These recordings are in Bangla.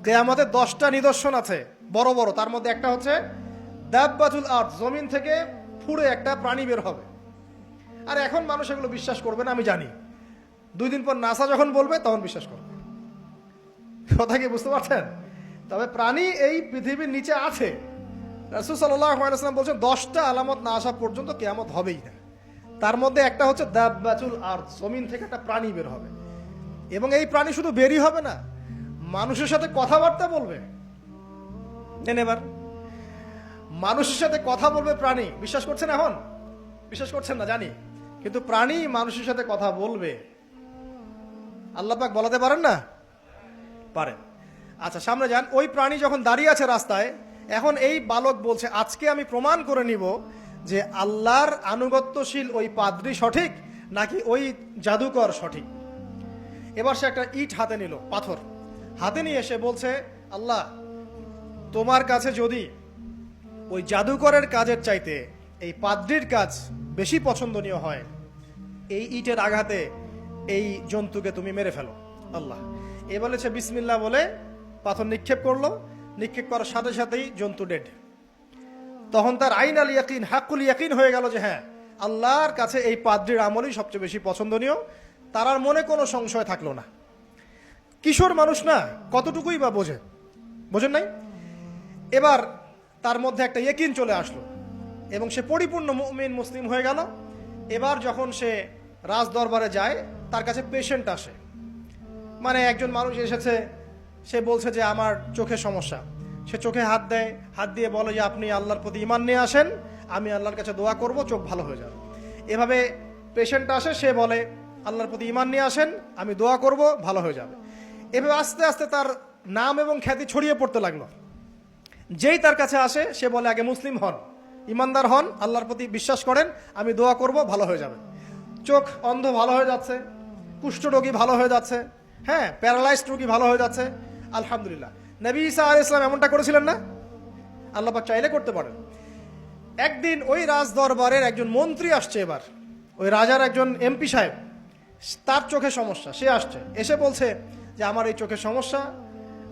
কিয়ামতের 10টা নিদর্শন আছে বড় বড়, তার মধ্যে একটা হচ্ছে দাব্বাতুল আরদ, জমিন থেকে ফুঁড়ে একটা প্রাণী বের হবে। আর এখন মানুষ এগুলো বিশ্বাস করবে না আমি জানি, 2 দিন পর নাসা যখন বলবে তখন বিশ্বাস করবে। কথা কি বুঝতে পারছেন? তবে প্রাণী এই পৃথিবীর নিচে আছে। রাসূল সাল্লাল্লাহু আলাইহি ওয়াসাল্লাম বলছেন 10টা আলামত না আসা পর্যন্ত কিয়ামত হবেই না। তার মধ্যে একটা হচ্ছে দাব্বাতুল আরদ, জমিন থেকে একটা প্রাণী বের হবে, এবং এই প্রাণী শুধু বেরই হবে না, মানুষের সাথে কথাবার্তা বলবে। এবার মানুষের সাথে কথা বলবে প্রাণী। বিশ্বাস করছেন? এখন বিশ্বাস করছেন না জানি, কিন্তু প্রাণী মানুষের সাথে কথা বলবে। আল্লাহ পাক বলাতে পারেন না? পারেন। আচ্ছা, সামনে যান। ওই প্রাণী যখন দাঁড়িয়ে আছে রাস্তায়, এখন এই বালক বলছে আজকে আমি প্রমাণ করে নিব যে আল্লাহর আনুগত্যশীল ওই পাদ্রী সঠিক নাকি ওই জাদুকর সঠিক। এবার সে একটা ইট হাতে নিল, পাথর হাতে নিয়ে এসে বলছে, আল্লাহ তোমার কাছে যদি ওই জাদুকরের কাজের চাইতে এই পাদ্রীর কাজ বেশি পছন্দনীয় হয়, এই ইটের আঘাতে এই জন্তুকে তুমি মেরে ফেলো আল্লাহ। এ বলেছে বিসমিল্লাহ বলে পাথর নিক্ষেপ করলো, নিক্ষেপ করার সাথে সাথেই জন্তু ডেড। তখন তার আইন আল ইয়াকিন, হাক্কুল ইয়াকিন হয়ে গেল যে হ্যাঁ, আল্লাহর কাছে এই পাদ্রীর আমলই সবচেয়ে বেশি পছন্দনীয়। তার আর মনে কোনো সংশয় থাকলো না। কিশোর মানুষ না, কতটুকুই বা বোঝেন নাই? এবার তার মধ্যে একটা ইয়াকিন চলে আসলো এবং সে পরিপূর্ণ মুমিন মুসলিম হয়ে গেল। এবার যখন সে রাজ দরবারে যায়, তার কাছে পেশেন্ট আসে, মানে একজন মানুষ এসেছে, সে বলছে যে আমার চোখে সমস্যা। সে চোখে হাত দেয়, হাত দিয়ে বলে যে আপনি আল্লাহর প্রতি ঈমান নিয়ে আসেন, আমি আল্লাহর কাছে দোয়া করব, চোখ ভালো হয়ে যাবে। এভাবে পেশেন্ট আসে, সে বলে আল্লাহর প্রতি ঈমান নিয়ে আসেন, আমি দোয়া করব, ভালো হয়ে যাবে। এভাবে আস্তে আস্তে তার নাম এবং খ্যাতি ছড়িয়ে পড়তে লাগলো। যেই তার কাছে আসে সে বলে আগে মুসলিম হন, ইমানদার হন, আল্লাহর প্রতি বিশ্বাস করেন, আমি দোয়া করব, ভালো হয়ে যাবে। চোখ অন্ধ ভালো হয়ে যাচ্ছে, কুষ্ঠরোগী ভালো হয়ে যাচ্ছে, হ্যাঁ, প্যারালাইজড রোগী ভালো হয়ে যাচ্ছে, আলহামদুলিল্লাহ। নবী ঈসা আলাইহিস সালাম এমনটা করেছিলেন না? আল্লাহ পাক চাইলে করতে পারেন। একদিন ওই রাজ দরবারের একজন মন্ত্রী আসছে, এবার ওই রাজার একজন এমপি সাহেব, তার চোখে সমস্যা, সে আসছে, এসে বলছে যে আমার এই চোখের সমস্যা,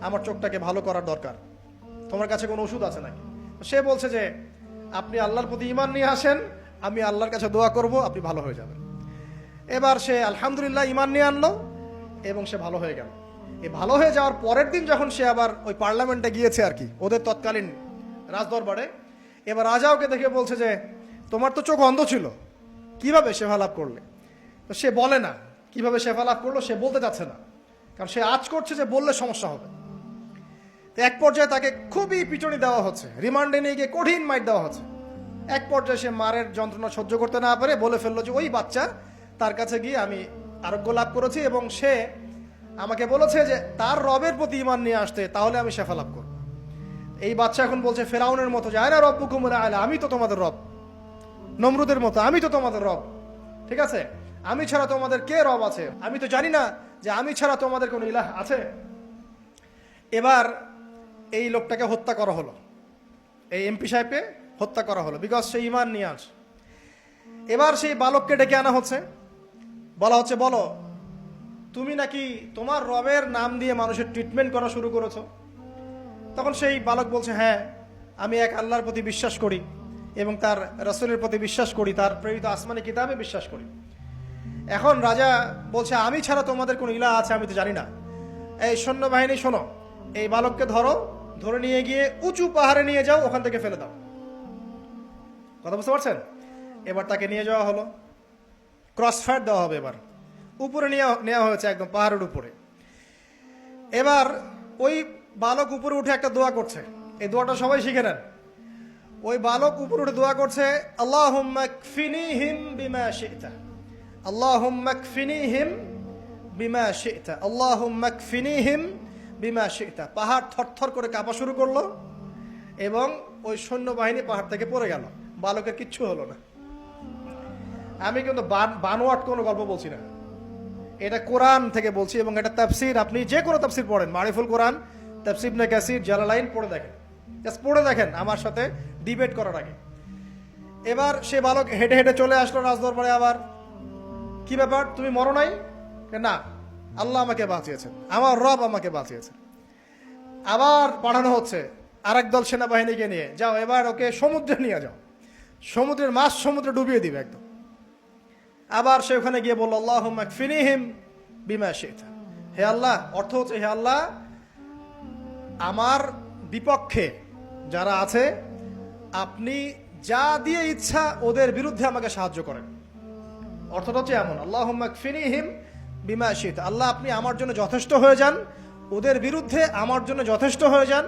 আমার চোখটাকে ভালো করার দরকার, তোমার কাছে কোনো ওষুধ আছে নাকি? সে বলছে যে আপনি আল্লাহর প্রতি ঈমান নিয়ে আসেন, আমি আল্লাহর কাছে দোয়া করব, আপনি ভালো হয়ে যাবেন। এবার সে আলহামদুলিল্লাহ ঈমান নিয়ে আনলো এবং সে ভালো হয়ে গেল। এই ভালো হয়ে যাওয়ার পরের দিন যখন সে আবার ওই পার্লামেন্টে গিয়েছে আর কি, ওদের তৎকালীন রাজদরবারে, এবার রাজা ওকে দেখে বলছে যে তোমার তো চোখ অন্ধ ছিল, কিভাবে শেফা লাভ করলে? তো সে বলে না কিভাবে শেফা লাভ করলো, সে বলতে চাচ্ছে না, কারণ সে আজ করছে যে বললে সমস্যা হবে। তো এক পর্যায়ে তাকে খুবই পিটুনি দেওয়া হচ্ছে, রিমান্ডে নিয়ে গিয়ে কঠিন মাইট দেওয়া হচ্ছে। এক পর্যায়ে সে মারের যন্ত্রণা সহ্য করতে না পারে বলে ফেললো যে ওই বাচ্চা, তার কাছে গিয়ে আমি আরোগ্য লাভ করেছি এবং সে আমাকে বলেছে যে তার রবের প্রতি ঈমান নিয়ে আসতে, তাহলে আমি শেফা লাভ করব। এই বাচ্চা এখন বলছে ফেরাউনের মতো যে আয়না রব্বুকুমুল আ'লা, আমি তো তোমাদের রব। নমরুদের মতো আমি তো তোমাদের রব, ঠিক আছে, আমি ছাড়া তোমাদের কে রব আছে? আমি তো জানি না যে আমি ছাড়া তোমাদের কোনো ইলাহ আছে। এবার এই লোকটাকে হত্যা করা হলো, এই এমপি সাহেবকে হত্যা করা হলো, বিকজ সে ঈমান নিয়ে আস। এবার সেই বালককে ডেকে আনা হচ্ছে, বলা হচ্ছে বলো তুমি নাকি তোমার রবের নাম দিয়ে মানুষের ট্রিটমেন্ট করা শুরু করেছো? তখন সেই বালক বলছে হ্যাঁ, আমি এক আল্লাহর প্রতি বিশ্বাস করি এবং তার রাসূলের প্রতি বিশ্বাস করি, তার প্রেরিত আসমানি কিতাবে বিশ্বাস করি। এখন রাজা বলছে আমি ছাড়া তোমাদের কোন ইলাহ আছে আমি তো জানি না। এই সৈন্যবাহিনী শোনো, এই বালককে ধরো, ধরে নিয়ে গিয়ে উঁচু পাহাড়ে নিয়ে যাও, ওখান থেকে ফেলে দাও। কথা বুঝতে পারছেন? এবার তাকে নিয়ে যাওয়া হলো, ক্রস ফায়ার দেওয়া হবে, এবার উপরে নেওয়া হয়েছে, একদম পাহাড়ের উপরে। এবার ওই বালক উপরে উঠে একটা দোয়া করছে, এই দোয়াটা সবাই শিখে নেন। ওই বালক উপরে উঠে দোয়া করছে আল্লাহুম্মা কফিনিহিম বিমা শি'তা, আল্লাহুম্মা কফিনিহিম বিমা শি'তা, আল্লাহুম্মা কফিনিহিম বিমা শি'তা। পাহাড় থরথর করে কাঁপা শুরু করলো এবং ওই সৈন্যবাহিনী পাহাড় থেকে পড়ে গেল, বালকের কিচ্ছু হলো না। আমি কিন্তু বানোয়াট কোনো গল্প বলছি না, এটা কোরআন থেকে বলছি এবং এটা তাফসীর। আপনি যে কোনো তাফসীর পড়েন, মারিফুল কোরআন, তাফসীর ইবনে কাসির, জালালাইন পড়ে দেখেন, জাস্ট পড়ে দেখেন আমার সাথে ডিবেট করার আগে। এবার সে বালক হেঁটে হেঁটে চলে আসলো রাজদরবারে। আবার কি ব্যাপার, তুমি মরো নাই? না, আল্লাহ আমাকে বাঁচিয়েছেন, আমার রব আমাকে বাঁচিয়েছেন। আবার পাঠানো হচ্ছে আরেক দল সেনাবাহিনীকে নিয়ে, যাও এবার ওকে সমুদ্রে নিয়ে যাও, সমুদ্রের মাছ সমুদ্রে ডুবিয়ে দিবে একদম। আবার সে ওখানে গিয়ে বলল আল্লাহুম্মা কফিনিহিম বিমা শি'তা, হে আল্লাহ, অর্থ হচ্ছে হে আল্লাহ আমার বিপক্ষে যারা আছে আপনি যা দিয়ে ইচ্ছা ওদের বিরুদ্ধে আমাকে সাহায্য করেন। অর্থটা হচ্ছে এমন, আল্লাহুম্মা কফিনিহিম বিমা শি'তা, আল্লাহ আপনি আমার জন্য যথেষ্ট হয়ে যান, ওদের বিরুদ্ধে আমার জন্য যথেষ্ট হয়ে যান,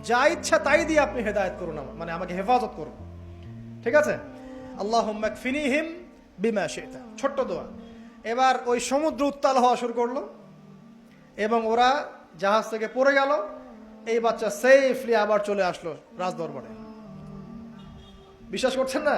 যা ইচ্ছা তাই দিয়ে আপনি হেদায়েত করুন, মানে আমাকে হেফাজত করুন। ঠিক আছে, আল্লাহুম্মা কফিনিহিম বিমা শি'তা, ছোট্ট দোয়া। এবার ওই সমুদ্র উত্তাল হওয়া শুরু করলো এবং ওরা জাহাজ থেকে পড়ে গেল। এই বাচ্চা সেফলি আবার চলে আসলো রাজদরবারে। বিশ্বাস করছেন না?